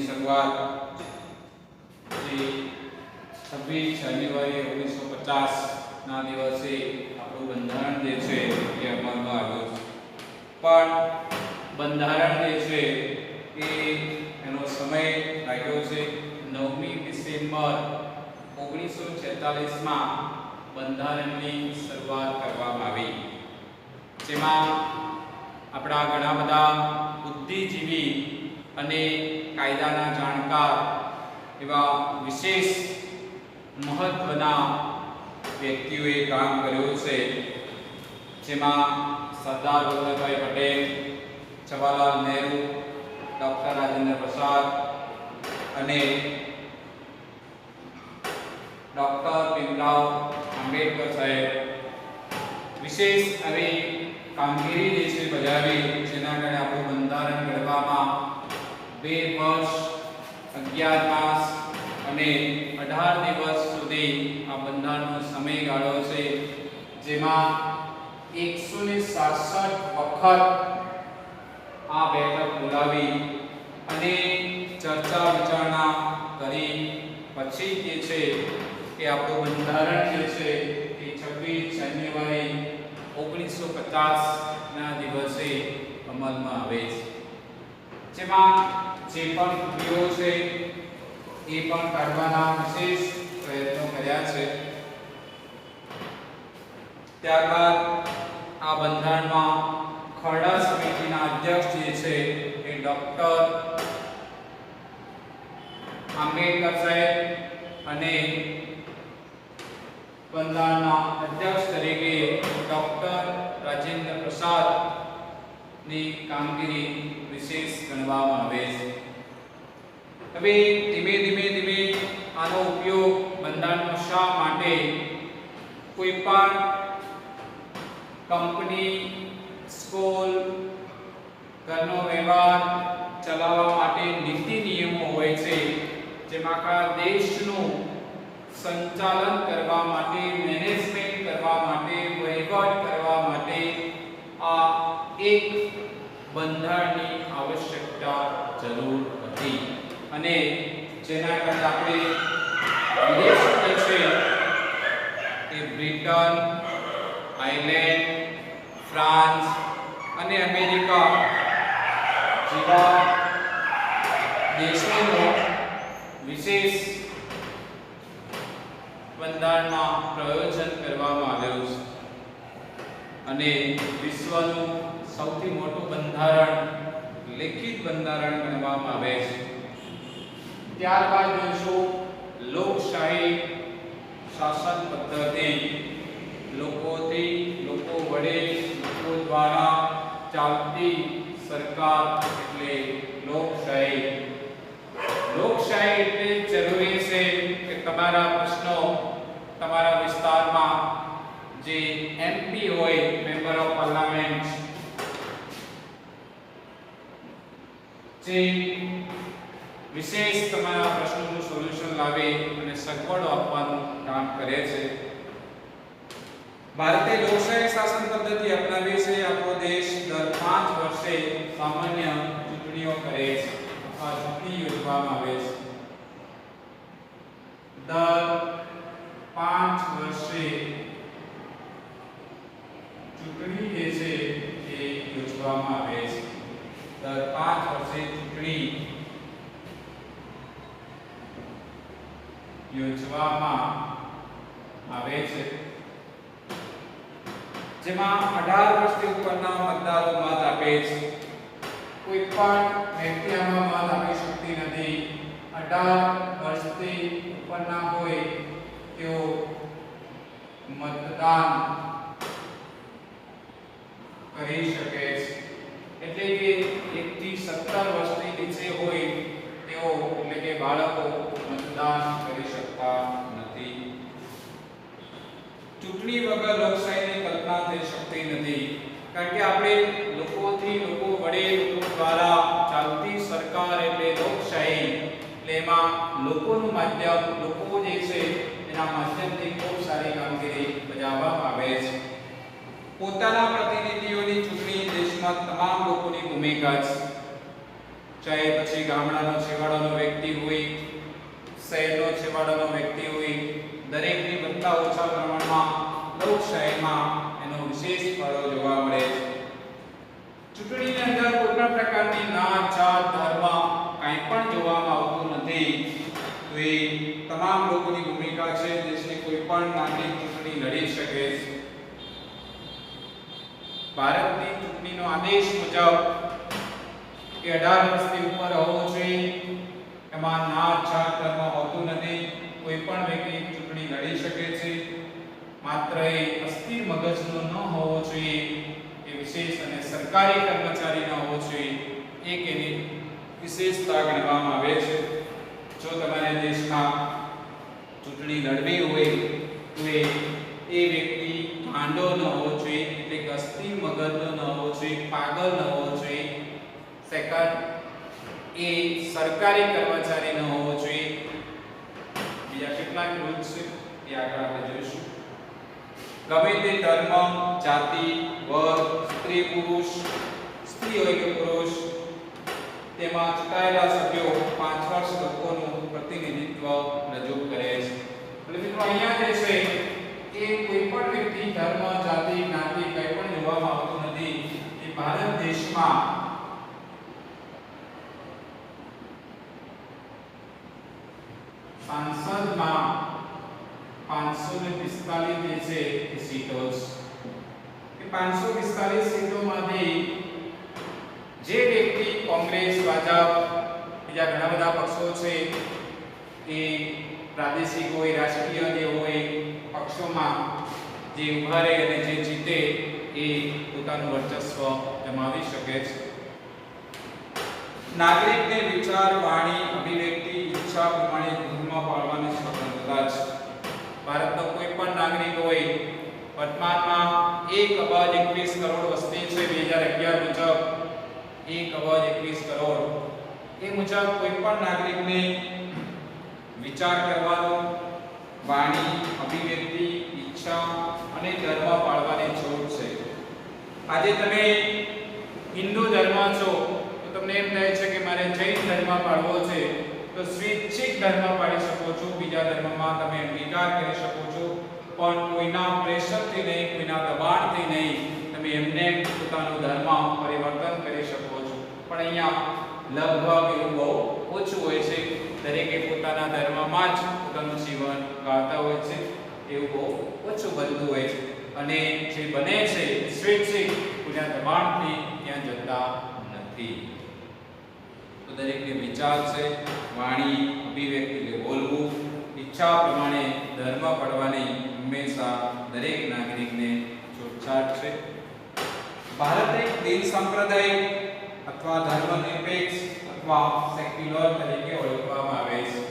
શરૂઆત જે 26 જાન્યુઆરી 1950 ના દિવસે આપણું બંધારણ જે છે એ અમલમાં આવ્યું છે. પણ બંધારણ જે છે એ એનો સમય લાગ્યો છે. 9મી ડિસેમ્બર 1946 માં બંધારણની શરૂઆત કરવામાં આવી, જેમાં આપણા ઘણા બધા બુદ્ધિજીવી અને કાયદાના જાણકાર એવા વિશેષ મહત્વના વ્યક્તિઓએ કામ કર્યું છે, જેમાં સરદાર વલ્લભભાઈ પટેલ, જવાહરલાલ નહેરુ, ડૉક્ટર રાજેન્દ્ર પ્રસાદ અને ડૉક્ટર ભીમરાવ આંબેડકર સાહેબ વિશેષ આવી કામગીરી જે છે બજાવી, જેના કારણે આપણું બંધારણ ઘડવામાં 2 વર્ષ 11 માસ અને 18 દિવસ સુધી આ બંધારણનો સમયગાળો છે, જેમાં 167 વખત આ બેઠક બોલાવી અને ચર્ચા વિચારણા કરી પછી જે છે કે આપણું બંધારણ જે છે એ 26 જાન્યુઆરી 1950 ના દિવસે અમલમાં આવે છે, જેમાં જે પણ ખૂબીઓ છે એ પણ કાઢવાના વિશેષ પ્રયત્નો કર્યા છે. ત્યારબાદ આ બંધારણમાં ખરડા સમિતિના અધ્યક્ષ જે છે એ ડૉક્ટર આંબેડકર સાહેબ અને બંધારણના અધ્યક્ષ તરીકે ડૉક્ટર રાજેન્દ્ર પ્રસાદ ની કામગીરી વિશેષ ગણવામાં આવે છે. હવે ધીમે ધીમે આનો ઉપયોગ બંધારણનો શા માટે કોઈ પણ કંપની, સ્કૂલ, ઘરનો વ્યવહાર ચલાવવા માટે નીતિ નિયમો હોય છે, જેમાં આખા દેશનું સંચાલન કરવા માટે, મેનેજમેન્ટ કરવા માટે, વહીવટ કરવા માટે આ એક બંધારણની આવશ્યકતા જરૂર હતી, અને જેના કારણે આપણે વિદેશ જે છે એ બ્રિટન, આયર્લેન્ડ, ફ્રાન્સ અને અમેરિકા જેવા દેશોનો વિશેષ બંધારણમાં પ્રયોજન કરવામાં આવ્યું છે, અને વિશ્વનું સૌથી મોટું બંધારણ લેખિત બંધારણ ગણવામાં આવે છે. ત્યારબાદ જોઈશું લોકશાહી શાસન પદ્ધતિ. લોકોથી, લોકો વડે, લોકો દ્વારા ચાલતી સરકાર એટલે લોકશાહી. લોકશાહી એટલે જરૂરી છે કે તમારા પ્રશ્નો તમારા વિસ્તારમાં જે એમપી હોય, મેમ્બર ઓફ પાર્લામેન્ટ, જે વિશેષ તમારા પ્રશ્નોનું સોલ્યુશન લાવે અને સગવડો આપવાનું કામ કરે છે. ભારતે લોકશાહી શાસન પદ્ધતિ અપનાવી છે. આપણો દેશ દર 5 વર્ષે સામાન્ય ચૂંટણીઓ કરે છે, આ ચૂંટણી યોજવામાં આવે છે. દર 5 વર્ષે ચૂંટણી જે છે એ યોજવામાં આવે છે. દર 5 વર્ષે ચૂંટણી યોજવામાં આવે છે, જેમાં 18 વર્ષથી ઉપરના મતદારો મત આપે છે. કોઈ પણ વ્યક્તિ આમાં મત આપી શકતી નથી. 18 વર્ષથી ઉપરના હોય તેઓ મતદાન કરી શકે છે. એટલે કે 1 થી 17 વર્ષની નીચે હોય તેઓ એટલે કે બાળકો મતદાન કરી શકતા નથી. ચૂંટણી વગર લોકશાહીની કલ્પના થઈ શકતી નથી, કારણ કે આપણે લોકોથી, લોકો વડે, લોકો દ્વારા ચાલતી સરકાર એટલે લોકશાહી. એટલે એમાં લોકોનું માધ્યમ, લોકો જે છે એના માધ્યમથી ખૂબ સારી કામગીરી બજાવવામાં આવે છે. પોતાના પ્રતિનિધિઓની ચૂંટણી દેશમાં તમામ લોકોની ભૂમિકા છે. ચાહે પછી ગામડાનો છેવાડાનો વ્યક્તિ હોય, શહેરનો છેવાડાનો વ્યક્તિ હોય, દરેકની કરતા ઓછા પ્રમાણમાં લોકશાહીમાં એનો વિશેષ ફાળો જોવા મળે છે. ચૂંટણીની અંદર કોઈ પણ પ્રકારની નાત, જાત, ધર્મ કાંઈ પણ જોવામાં આવતું નથી. તો એ તમામ લોકોની ભૂમિકા છે. દેશની કોઈ પણ નાગરિક ચૂંટણી લડી શકે છે. ભારતની ચૂંટણીનો આદેશ મુજબ કે 18 વર્ષથી ઉપર હોવો જોઈએ. એમાં નાત, જાત, ધર્મ હોતું નથી. કોઈ પણ વ્યક્તિ ચૂંટણી લડી શકે છે. માત્ર એ અસ્થિર મગજનો ન હોવો જોઈએ, એ વિશેષ અને સરકારી કર્મચારી ન હોવો જોઈએ, એક એની વિશેષતા ગણવામાં આવે છે. જો તમારે દેશમાં ચૂંટણી લડવી હોય તો એ વ્યક્તિ ગાંડો ન હોવો જોઈએ, એટલે કે અસ્થિર મગજનો ન હોવો જોઈએ, પાગલ ન હોવો જોઈએ. સેકન્ડ, એ સરકારી કર્મચારી ન હોવો જોઈએ. બીજા કેટલાક રૂલ્સ છે એ આગળ આપણે જોઈશું. ગમે તે ધર્મ, જાતિ, વર્ગ, સ્ત્રી પુરુષ, સ્ત્રી હોય કે પુરુષ, તેમાં ચૂંટાયેલા સભ્યો 5 વર્ષ લોકોનું પ્રતિનિધિત્વ રજૂ કરે છે. એટલે મિત્રો અહીંયા જે છે એ કોઈ પણ વ્યક્તિ ધર્મ, જાતિ, જ્ઞાતિ કંઈ પણ જોવામાં આવતું નથી. એ ભારત દેશમાં સંસદમાં 545 જે છે એ સીટો છે. 545 સીટોમાંથી જે વ્યક્તિ કોંગ્રેસ, ભાજપ, બીજા ઘણા બધા પક્ષો છે એ પ્રાદેશિક હોય, રાષ્ટ્રીય જે હોય પક્ષોમાં જે ઉભા રહે અને જે જીતે એ પોતાનું વર્ચસ્વ જમાવી શકે છે. નાગરિકને વિચાર, વાણી, અભિવ્યક્તિ, ઈચ્છા પ્રમાણે ગૃહમાં પાળવાની સ્વતંત્રતા છે. ભારતનો કોઈ પણ નાગરિક હોય, વર્તમાનમાં 1.21 કરોડ વસ્તી છે 2011 મુજબ, 1.21 કરોડ. એ મુજબ કોઈ પણ નાગરિકને વિચાર કરવાનો, વાણી, અભિવ્યક્તિ, ઈચ્છા અને ધર્મ પાળવાની છૂટ છે. આજે તમે હિન્દુ ધર્મ છો તો તમને એમ થાય છે કે મારે જૈન ધર્મ પાળવો છે, તો સ્વૈચ્છિક ધર્મ પાળી શકો છો. બીજા ધર્મમાં તમે અંગીકાર કરી શકો છો, પણ કોઈના પ્રેશરથી નહીં, કોઈના દબાણથી નહીં, તમે એમને પોતાનો ધર્મ પરિવર્તન કરી શકો છો. પણ અહીંયા લગભગ એવું બહુ ઓછું હોય છે. દરેકે પોતાના ધર્મમાં જ પોતાનું જીવન ગાળતા હોય છે. એવું બહુ ઓછું બનતું હોય છે. અને જે બને છે સ્વૈચ્છિક, કોઈના દબાણથી ત્યાં જતા નથી. તો દરેકને વિચાર છે, વાણી, અભિવ્યક્તિ એટલે બોલવું, ઈચ્છા પ્રમાણે ધર્મ પાળવાની હંમેશા દરેક નાગરિકને છૂટછાટ છે. ભારત એક બિન સાંપ્રદાયિક અથવા ધર્મનિરપેક્ષ અથવા સેક્યુલર તરીકે ઓળખવામાં આવે છે.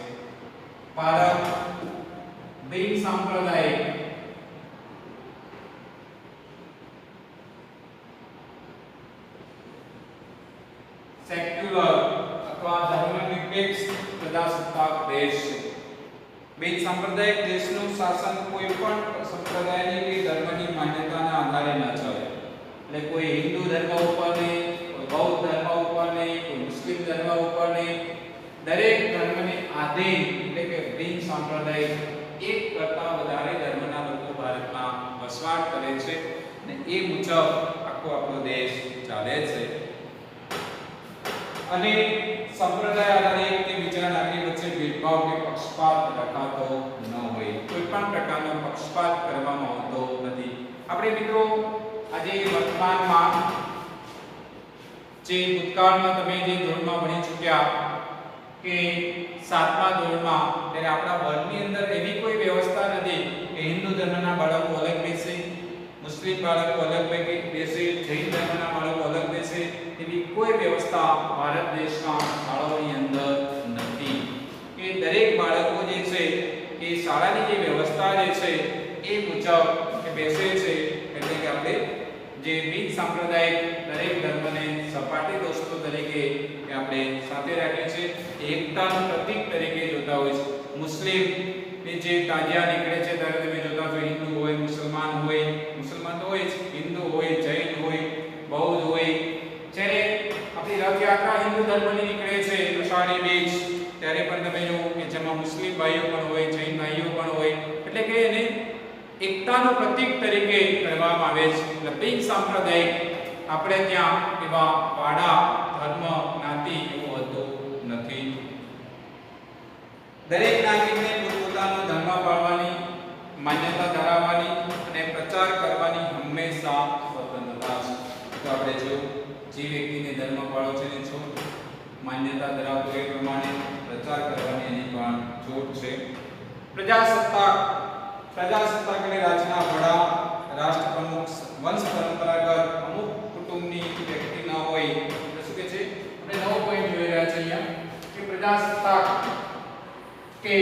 ભારત બિન સાંપ્રદાયિક સેક્યુલર અથવા ધર્મનિરપેક્ષ પ્રજાસત્તાક દેશ છે. બિન સાંપ્રદાયિક દેશનું શાસન કોઈ પણ સંપ્રદાયની કે ધર્મની માન્યતાના આધારે ન ચાલે. એટલે કોઈ હિન્દુ ધર્મ ઉપર નહીં, કોઈ બૌદ્ધ ધર્મ ઉપર નહીં, કોઈ મુસ્લિમ ધર્મ ઉપર નહીં, દરેક ધર્મને આધીન એટલે કે બિન સાંપ્રદાયિક એક કરતા વધારે ધર્મના લોકો ભારતમાં વસવાટ કરે છે અને એ મુજબ આખો આપણો દેશ ચાલે છે. અને સંપ્રદાય આધારિત કે બીજા નાગરિક વચ્ચે ભેદભાવ કે પક્ષપાત રખાતો ન હોય. કોઈ પણ પ્રકારનો પક્ષપાત કરવામાં આવતો નથી. આપણે મિત્રો આજે વર્તમાનમાં જે ભૂતકાળમાં તમે જે ધોરણમાં ભણી ચૂક્યા કે 7મા ધોરણમાં, ત્યારે આપણા વર્ગની અંદર એવી કોઈ વ્યવસ્થા નથી કે હિન્દુ ધર્મના બાળકો અલગ બેસે, મુસ્લિમ બાળકો અલગ બેસે, જૈન ધર્મના બાળકો અલગ બેસે. એવી કોઈ વ્યવસ્થા ભારત દેશના શાળાઓની અંદર નથી. કે દરેક બાળકો જે છે એ શાળાની જે વ્યવસ્થા જે છે એ મુજબ કે બેસે છે. એટલે કે આપણે જે બિન સાંપ્રદાયિક દરેક ધર્મને સપાટી દોસ્તો તરીકે આપણે સાથે રાખીએ છીએ, એકતાનું પ્રતીક તરીકે જોતા હોય છે. મુસ્લિમ ની જે તાજિયા નીકળે છે ત્યારે તમે જોતા છો હિન્દુ હોય, મુસલમાન હોય, મુસલમાન તો હોય જ, હિન્દુ હોય, જૈન હોય, બૌદ્ધ હોય. જ્યારે આપણી રથયાત્રા હિન્દુ ધર્મની નીકળે ત્યારે પણ તમે જુઓ કે જેમાં મુસ્લિમ ભાઈઓ પણ હોય, જૈન ભાઈઓ પણ હોય, એટલે કે એને એકતાનું પ્રતીક તરીકે કરવામાં આવે છે. એટલે બિન સાંપ્રદાયિક આપણે ત્યાં એવા વાડા ધર્મ જ્ઞાતિ એવું હોતું નથી. દરેક નાગરિકને પોતાનો ધર્મ પાળવાની, માન્યતા ધરાવવાની અને પ્રચાર કરવાની હંમેશા સ્વતંત્રતા છે. તો આપણે જો જે વ્યક્તિને ધર્મ પાળવો છે એને છૂટ, માન્યતા ધરાવતો એ પ્રમાણે પ્રચાર કરવાની એની પણ છૂટ છે. પ્રજાસત્તાક એટલે રાજના વડા, રાષ્ટ્રપ્રમુખ, વંશ પરંપરાગત અમુક કુટુંબની વ્યક્તિ ન હોય. શું કે છે આપણે નવો પોઈન્ટ જોઈ રહ્યા છીએ અહીંયા કે પ્રજાસત્તાક કે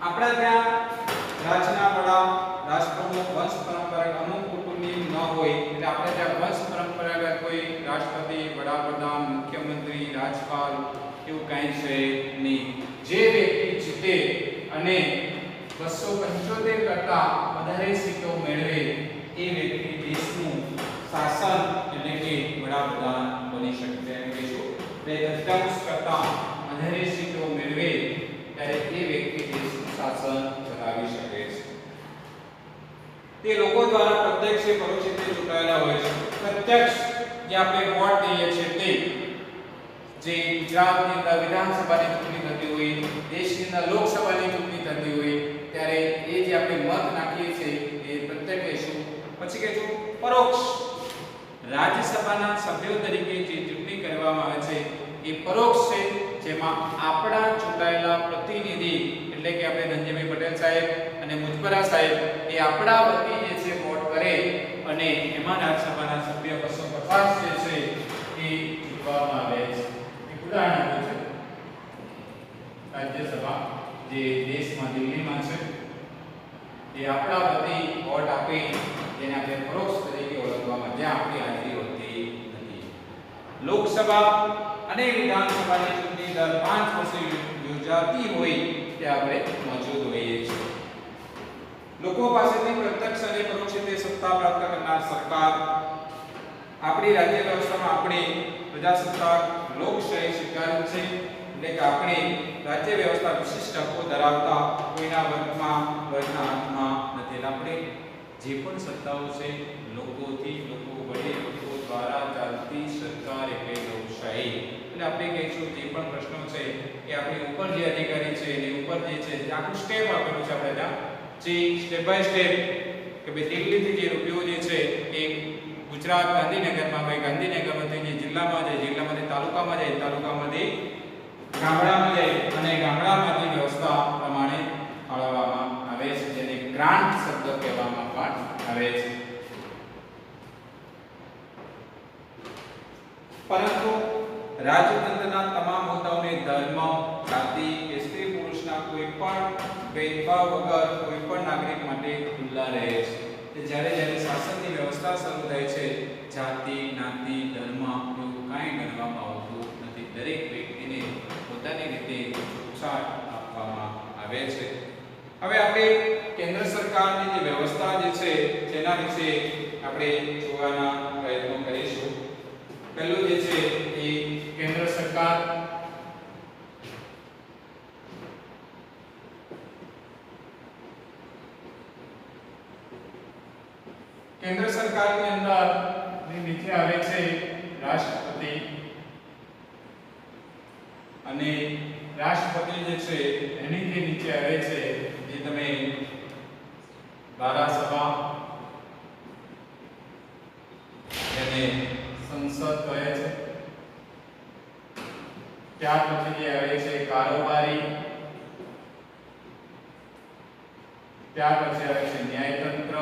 આપણા ત્યાં રાજના વડા, રાષ્ટ્રપ્રમુખ, વંશ પરંપરાગત અમુક કુટુંબની ન હોય. એટલે આપણે ત્યાં વંશ પરંપરાગત કોઈ રાષ્ટ્રપતિ, વડાપ્રધાન, મુખ્યમંત્રી, રાજપાલ એવું કાંઈ છે નહીં. જે વ્યક્તિ જીતે અને 275 કરતા વધારે સીટો મેળવે એ વ્યક્તિ દેશનું શાસન એટલે કે વડાપ્રધાન બની શકે છે. એમ કહીશું 2 કરતા વધારે સીટો મેળવે ત્યારે એ વ્યક્તિ દેશનું શાસન ચલાવી શકે છે. તે લોકો દ્વારા પ્રત્યક્ષ કે પરોક્ષ રીતે ચૂંટાયેલા હોય છે. પ્રત્યક્ષ જે આપણે વોટ દઈએ છીએ તે જે ગુજરાતની અંદર વિધાનસભાની ચૂંટણી થતી હોય, દેશની અંદર લોકસભાની ચૂંટણી થતી હોય ત્યારે એ જે આપણે મત નાખીએ છીએ એ પ્રત્યક્ષ કહીશું. પછી કહીશું પરોક્ષ. રાજ્યસભાના સભ્યો તરીકે જે ચૂંટણી કરવામાં આવે છે એ પરોક્ષ છે, જેમાં આપણા ચૂંટાયેલા પ્રતિનિધિ એટલે કે આપણે ધનજીભાઈ પટેલ સાહેબ અને મુજપરા સાહેબ એ આપણા વતી જે છે વોટ કરે અને એમાં રાજ્યસભાના સભ્ય 250 જે છે એ ચૂંટવામાં આવે છે. એક ઉદાહરણ આપું છું. રાજ્યસભા જે દેશમાં દિલ્હીમાં છે એ આપણા વતી વોટ આપી જેને આપણે પરોક્ષ તરીકે ઓળખવામાં, જ્યાં આપણી હાજરી હોતી નથી. લોકસભા અને વિધાનસભાની ચૂંટણી દર 5 વર્ષે યોજાતી હોય તે આપણે મોજૂદ હોઈએ છીએ. લોકો પાસેથી પ્રત્યક્ષ અને પરોક્ષ રીતે સત્તા પ્રાપ્ત કરનાર સરકાર. આપણી રાજ્ય વ્યવસ્થામાં આપણે પ્રજાસત્તાક લોકશાહી સ્વીકાર્યું છે. એટલે કે આપણે રાજ્ય વ્યવસ્થા વિશિષ્ટ હકો ધરાવતા કોઈના વર્ગના હાથમાં નથી. આપણે જે પણ સત્તાઓ છે લોકોથી, લોકો વડે, લોકો દ્વારા ચાલતી સરકાર એટલે લોકશાહી. એટલે આપણે કહીશું જે પણ પ્રશ્નો છે એ આપણી ઉપર જે અધિકારી છે એની ઉપર જે છે આખું સ્ટેપ આપેલું છે આપણે ત્યાં જે સ્ટેપ બાય સ્ટેપ કે ભાઈ દિલ્હીથી જે રૂપિયો જે છે એ ગુજરાત ગાંધીનગરમાં હોય, ગાંધીનગરમાંથી જે જિલ્લામાં જાય, જિલ્લામાંથી તાલુકામાં જાય, તાલુકામાંથી ગામડામાં જાય અને ગામડામાંથી વ્યવસ્થા પ્રમાણે ફાળવવામાં આવે છે, જેને ગ્રાન્ટ શબ્દ કહેવામાં પણ આવે છે. પરંતુ રાજતંત્રના તમામ હોદ્દાઓને ધર્મ, જાતિ કે સ્ત્રી પુરુષના કોઈ પણ ભેદભાવ વગર કોઈ પણ નાગરિક માટે ખુલ્લા રહે છે. જ્યારે શાસનની વ્યવસ્થા શરૂ થાય છે જાતિ, જ્ઞાતિ, ધર્મ એવું કાંઈ ગણવામાં આવતું નથી. દરેક વ્યક્તિને પોતાની રીતે છૂટછાટ આપવામાં આવે છે. હવે આપણે કેન્દ્ર સરકારની જે વ્યવસ્થા જે છે તેના વિશે આપણે જોવાના પ્રયત્નો કરીશું. પહેલું જે છે એ કેન્દ્ર સરકાર. કેન્દ્ર સરકારની અંદર નીચે આવે છે રાષ્ટ્રપતિ અને રાષ્ટ્રપતિ જે છે એની જે નીચે આવે છે જે તમે ધારાસભા જેને સંસદ કહે છે. ત્યાર પછી જે આવે છે કારોબારી, ત્યાર પછી આવે છે ન્યાયતંત્ર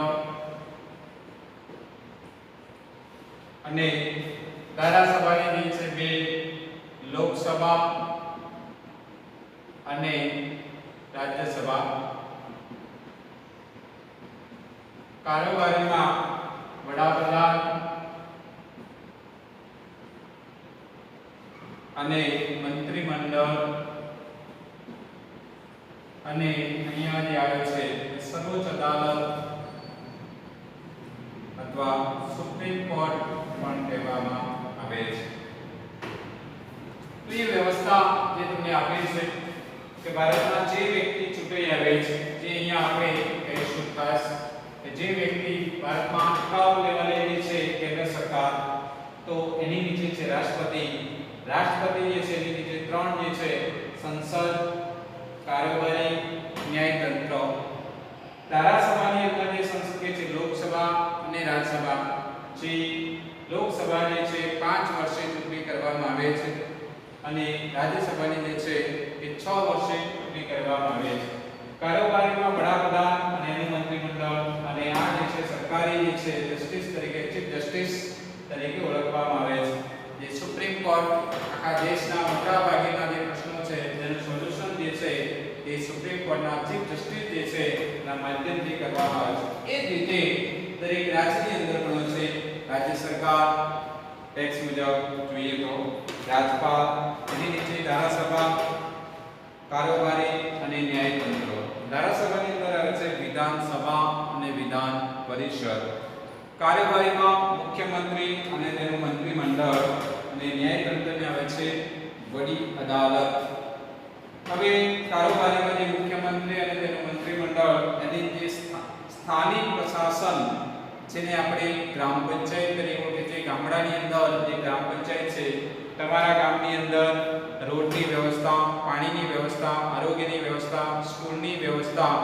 અને ધારાસભાની જે છે બે લોકસભા અને રાજ્યસભા. કારોબારીમાં વડાપ્રધાન અને મંત્રીમંડળ અને અહીંયા જે આવે છે સર્વોચ્ચ અદાલત અથવા સુપ્રીમ કોર્ટ પણ કહેવામાં આવે છે. તો એ વ્યવસ્થા જે તમને આપેલ છે કે ભારતના જે વ્યક્તિ ચૂંટાઈ આવે છે, જે અહીંયા આપણે કહીશું ખાસ કે જે વ્યક્તિ ભારતમાં ટોપ લેવલે છે કેન્દ્ર સરકાર, તો એની નીચે છે રાષ્ટ્રપતિ. રાષ્ટ્રપતિ જે છે એની નીચે ત્રણ જે છે સંસદ, કારોબારી, ન્યાયતંત્ર. ધારાસભાની અંદર જે સંસદીય છે લોકસભા અને રાજ્યસભા. જે લોકસભા જે છે 5 વર્ષે ચૂંટણી કરવામાં આવે છે અને રાજ્યસભાની જે છે એ 6 વર્ષે ચૂંટણી કરવામાં આવે છે. કારોબારીમાં વડાપ્રધાન અને એનું મંત્રીમંડળ, અને આ જે છે સરકારી જે છે જસ્ટિસ તરીકે ચીફ જસ્ટિસ તરીકે ઓળખવામાં આવે છે. જે સુપ્રીમ કોર્ટ આખા દેશના મોટા ભાગના જે પ્રશ્નો છે તેનું સોલ્યુશન જે છે એ સુપ્રીમ કોર્ટના ચીફ જસ્ટિસ જે છે એના માધ્યમથી કરવામાં આવે છે. એ જ રીતે દરેક રાજ્યની અંદર પણ છે રાજ્ય સરકાર, ટેક્સ મુજબ જોઈએ તો રાજ્યપાલ, એની નીચે ધારાસભા, કારોબારી અને ન્યાયતંત્ર. ધારાસભાની અંદર આવે છે વિધાનસભા અને વિધાન પરિષદ. કારોબારીમાં મુખ્યમંત્રી અને તેનું મંત્રીમંડળ, અને ન્યાયતંત્રને આવે છે વડી અદાલત. હવે કારોબારીમાં જે મુખ્યમંત્રી અને તેનું મંત્રીમંડળ, એની જે સ્થાનિક પ્રશાસન જેને આપણે ગ્રામ પંચાયત તરીકે ઓળખીએ છીએ, ગામડાની અંદર જે ગ્રામ પંચાયત છે, તમારા ગામની અંદર રોડની વ્યવસ્થા, પાણીની વ્યવસ્થા, આરોગ્યની વ્યવસ્થા, સ્કૂલની વ્યવસ્થા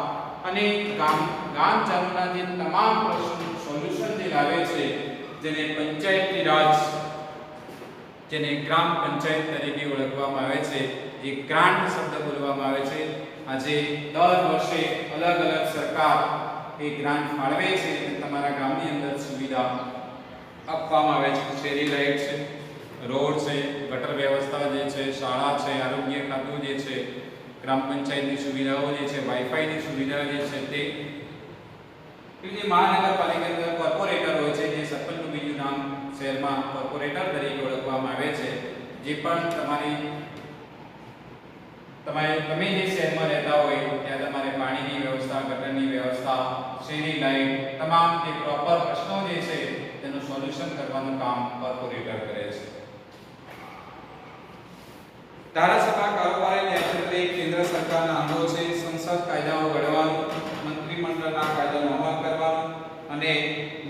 અને ગામજનોના જે તમામ પ્રશ્નો સોલ્યુશન જે લાવે છે, જેને પંચાયતી રાજ, જેને ગ્રામ પંચાયત તરીકે ઓળખવામાં આવે છે, જે ગ્રાન્ટ શબ્દ બોલવામાં આવે છે. આજે દર વર્ષે અલગ અલગ સરકાર એ ગ્રાન્ટ ફાળવે છે અને તમારા ગામની અંદર સુવિધા આપવામાં આવે છે. શેરી લાઇટ છે, રોડ છે, ગટર વ્યવસ્થા જે છે, શાળા છે, આરોગ્ય ખાતું જે છે, ગ્રામ પંચાયતની સુવિધાઓ જે છે, વાઈફાઈની સુવિધા જે છે તે. જે મહાનગરપાલિકા અંદર કોર્પોરેટર હોય છે, જે સરપંચનું બીજું નામ શહેરમાં કોર્પોરેટર તરીકે ઓળખવામાં આવે છે. જે પણ તમે જે શહેરમાં રહેતા હોય ત્યાં તમારે પાણીની વ્યવસ્થા, ગટરની વ્યવસ્થા, શેરી લાઇટ, તમામ જે પ્રોપર પ્રશ્નો જે છે તેનું સોલ્યુશન કરવાનું કામ કોર્પોરેટર કરે છે. ધારાસભા, કારોબારી, ન્યાયતંત્ર કેન્દ્ર સરકારના અંગો છે. સંસદ કાયદાઓ ઘડવાનું, મંત્રીમંડળના કાયદાનો અમલ કરવાનું અને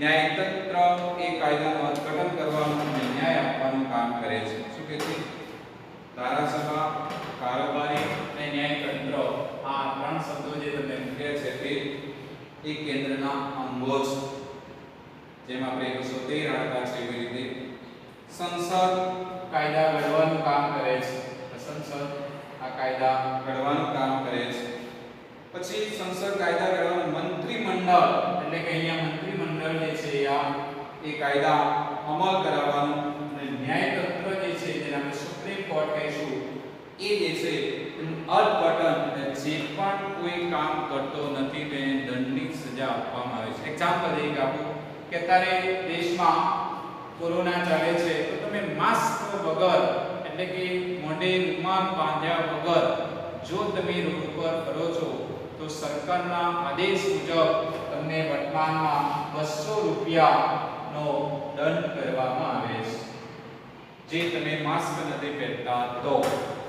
ન્યાયતંત્ર એ કાયદાનું અર્થઘટન કરવાનું અને ન્યાય આપવાનું કામ કરે છે. શું કે છે? ધારાસભા, કારોબારી અને ન્યાયતંત્ર, આ ત્રણ શબ્દો જે તમને મૂક્યા છે તે એ કેન્દ્રના અંગો છે. જેમ આપણે 113 આડતા છે એવી રીતે સંસદ કાયદા ઘડવાનું કામ કરે છે. સંસદ આ કાયદા ઘડવાનું કામ કરે છે. પછી સંસદ કાયદા ઘડવાનું મંત્રીમંડળ, એટલે કે અહીંયા મંત્રીમંડળ જે છે એ કાયદા અમલ કરાવવાનું, અને ન્યાયતંત્ર જે છે જેને આપણે સુપ્રીમ કોર્ટ કહીશું, એ જે છે અર્થઘટન, જે પણ કોઈ કામ કરતો નથી તેને દંડની સજા આપવામાં આવે છે. એક્ઝામ્પલ તરીકે આપું કે અત્યારે દેશમાં કોરોના ચાલે છે, તો તમે માસ્ક વગર, એટલે કે મોઢે રૂમાલ બાંધ્યા વગર જો તમે રોડ ઉપર ફરો છો તો સરકારના આદેશ મુજબ તમને વર્તમાનમાં 200 રૂપિયાનો દંડ કરવામાં આવે છે, જે તમે માસ્ક નથી પહેરતા તો.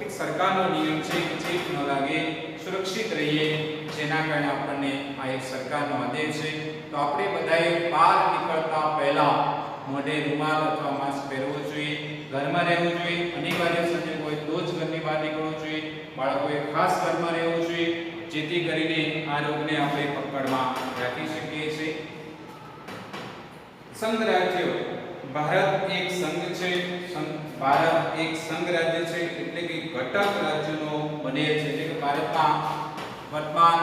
એક સરકારનો નિયમ છે કે ચેપ ન લાગે, સુરક્ષિત રહીએ, જેના કારણે આપણને આ એક સરકારનો આદેશ છે. તો આપણે બધાએ બહાર નીકળતા પહેલા મોઢે રૂમાલ અથવા માસ્ક પહેરવું જોઈએ, ઘરમાં રહેવું જોઈએ, અનિવાર્ય સંજોગ હોય તો જ ઘરની બહાર નીકળવું જોઈએ, બાળકોએ ખાસ ઘરમાં રહેવું જોઈએ, જેથી કરીને આ રોગને આપણે પકડમાં રાખી શકીએ છીએ. સંઘ રાજ્યો, ભારત એક સંઘ છે, ભારત એક સંઘ રાજ્ય છે, એટલે કે ઘટક રાજ્યોનો બનેલ છે. એટલે કે ભારતમાં વર્તમાન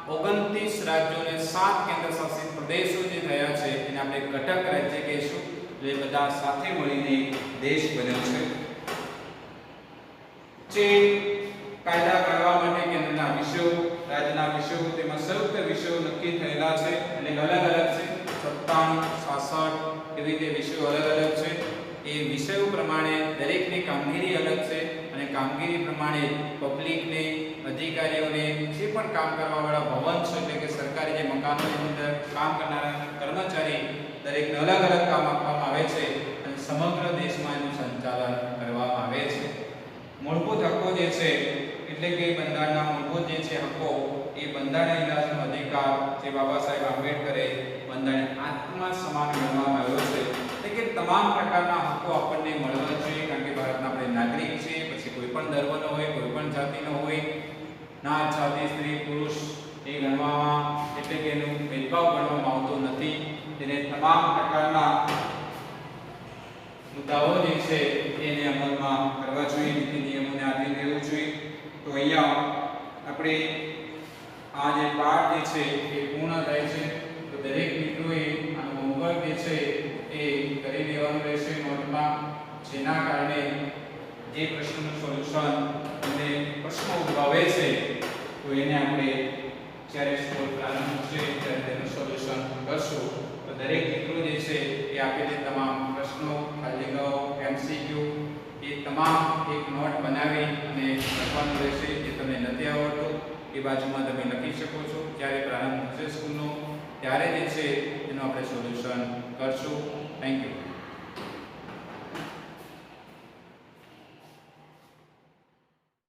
29 રાજ્યો અને 7 કેન્દ્ર શાસિત પ્રદેશો જે થયા છે એને આપણે ઘટક રાજ્ય કહીશું. જે બધા સાથે મળીને દેશ બન્યો છે. જે કાયદા ઘડવા માટે કેન્દ્રના વિષયો, રાજ્યના વિષયો, તેમાં સંયુક્ત વિષયો નક્કી થયેલા છે અને અલગ અલગ છે. 97, 66 એવી રીતે વિષયો અલગ અલગ છે. એ વિષયો પ્રમાણે દરેકની કામગીરી અલગ છે અને કામગીરી પ્રમાણે પબ્લિકને, અધિકારીઓને, જે પણ કામ કરવા વાળા ભવન છે, એટલે કે સરકારી જે મકાનોની અંદર કામ કરનારા કર્મચારી, દરેકને અલગ અલગ કામ આપવામાં આવે છે અને સમગ્ર દેશમાં એનું સંચાલન કરવામાં આવે છે. મૂળભૂત હક્કો જે છે એટલે કે બંધારણના મૂળભૂત જે છે હક્કો એ બંધારણીય ઇલાજનો અધિકાર જે બાબા સાહેબ આંબેડકરે બંધારણીય આત્મા સમાન ગણવામાં આવ્યો છે એટલે કે તમામ પ્રકારના હક્કો આપણને મળવા જોઈએ કારણ કે ભારતના આપણે નાગરિક છીએ. પછી કોઈ પણ ધર્મનો હોય, કોઈ પણ જાતિનો હોય, નાત જાતિ સ્ત્રી પુરુષ એ ગણવામાં એટલે કે એનું ભેદભાવ ગણવામાં આવતો નથી. તેને તમામ પ્રકારના મુદ્દાઓ જે છે એને અમલમાં કરવા જોઈએ, નીતિ નિયમોને આધીન રહેવું જોઈએ. તો અહીંયા આપણે આ જે પાઠ જે છે એ પૂર્ણ થાય છે. તો દરેક મિત્રોએ આનો હોમવર્ક જે છે એ કરી લેવાનું રહેશે નોટમાં, જેના કારણે જે પ્રશ્નનું સોલ્યુશન અને પ્રશ્નો ઉદ્ભવે છે તો એને આપણે જ્યારે સ્કૂલ પ્રારંભ થશે ત્યારે તેનું સોલ્યુશન કરશું. તો દરેક મિત્રો જે છે એ આપેલી તમામ પ્રશ્નો, ખાલી જગ્યાઓ, એમસીક્યુ એ તમામ એક નોટ બનાવી અને લખવાનું રહેશે. જે તમને નથી આવડતું એ બાજુમાં તમે લખી શકો છો. જ્યારે પ્રારંભ થશે સ્કૂલનો ત્યારે જે છે એનું આપણે સોલ્યુશન કરશું. Thank you.